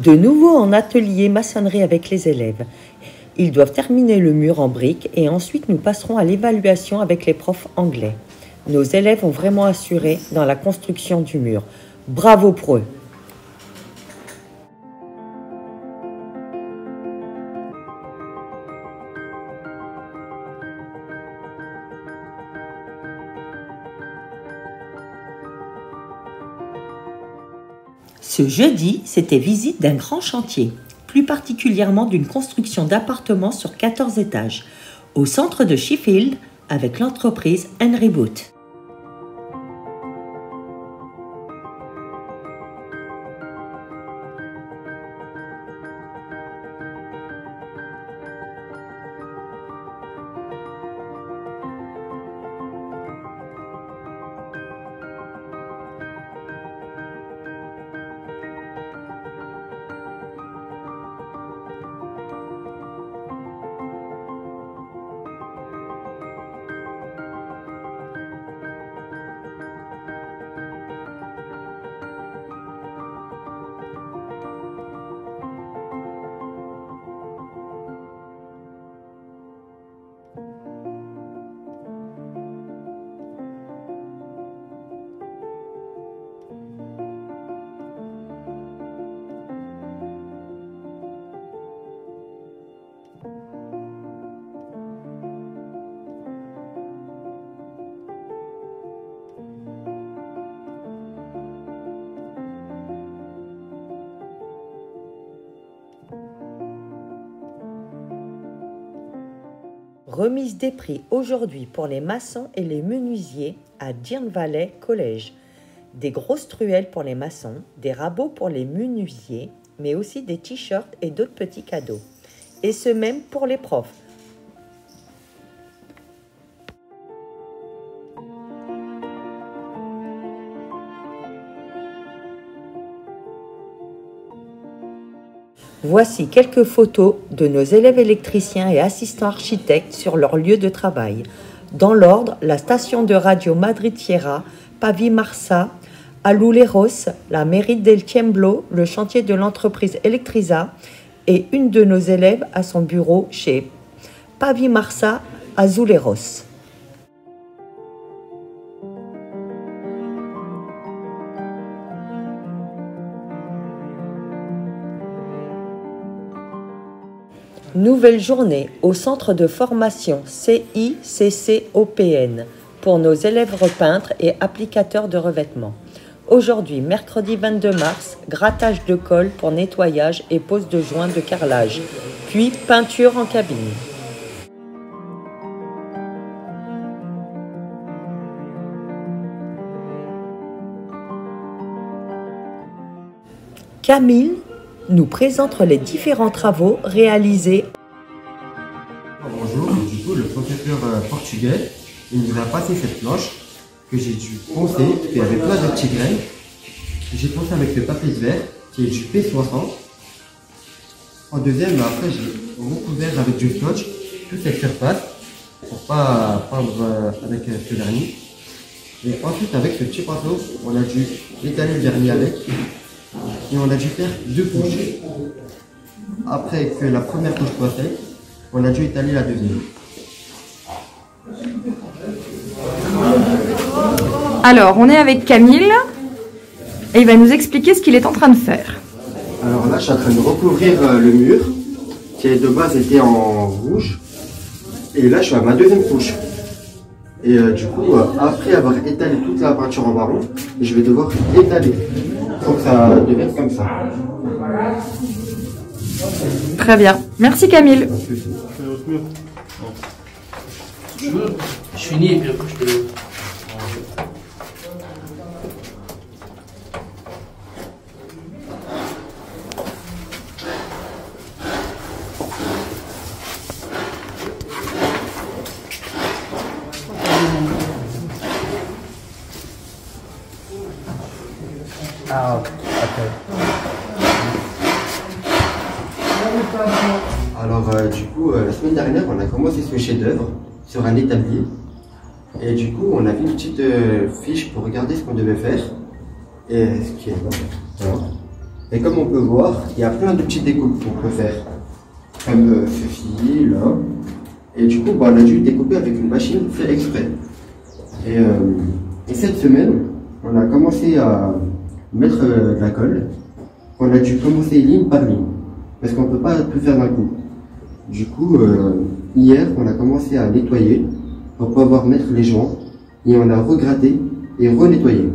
De nouveau en atelier maçonnerie avec les élèves. Ils doivent terminer le mur en briques et ensuite nous passerons à l'évaluation avec les profs anglais. Nos élèves ont vraiment assuré dans la construction du mur. Bravo pour eux! Ce jeudi, c'était visite d'un grand chantier, plus particulièrement d'une construction d'appartements sur 14 étages, au centre de Sheffield avec l'entreprise Henry Boot. Remise des prix aujourd'hui pour les maçons et les menuisiers à Dearne Valley College. Des grosses truelles pour les maçons, des rabots pour les menuisiers, mais aussi des t-shirts et d'autres petits cadeaux. Et ce même pour les profs. Voici quelques photos de nos élèves électriciens et assistants architectes sur leur lieu de travail. Dans l'ordre, la station de radio Madrid Sierra, Pavi Marsa, Aluleros, la mairie del Tiemblo, le chantier de l'entreprise Electrisa et une de nos élèves à son bureau chez Pavi Marsa, Azuleros. Nouvelle journée au centre de formation CICCOPN pour nos élèves repeintres et applicateurs de revêtements. Aujourd'hui, mercredi 22 mars, grattage de colle pour nettoyage et pose de joints de carrelage, puis peinture en cabine. Camille nous présente les différents travaux réalisés. Bonjour, du coup le professeur portugais, il nous a passé cette planche que j'ai dû poncer, qui avait plein de petits grains. J'ai poncé avec le papier vert qui est du P60. En deuxième, après j'ai recouvert avec du scotch toute cette surface pour pas peindre avec ce vernis. Et ensuite avec ce petit pinceau, on a dû étaler le vernis avec. Et on a dû faire 2 couches. Après que la première couche soit faite, on a dû étaler la deuxième. Alors, on est avec Camille et il va nous expliquer ce qu'il est en train de faire. Alors là, je suis en train de recouvrir le mur qui de base était en rouge. Et là, je suis à ma deuxième couche. Et du coup, après avoir étalé toute la peinture en marron, je vais devoir étaler. Pour que ça devienne comme ça. Très bien. Merci Camille. Je finis et puis après je te... Ah, ok. Alors, du coup, la semaine dernière, on a commencé ce chef-d'œuvre sur un établi. Et du coup, on a vu une petite fiche pour regarder ce qu'on devait faire et ce qui est bon. Alors, Et comme on peut voir, il y a plein de petites découpes qu'on peut faire. Comme ceci, là. Et du coup, on a dû découper avec une machine fait exprès. Et cette semaine, on a commencé à mettre de la colle. On a dû commencer ligne par ligne. Parce qu'on ne peut pas tout faire d'un coup. Du coup, hier, on a commencé à nettoyer pour pouvoir mettre les joints. Et on a regratté et renettoyé.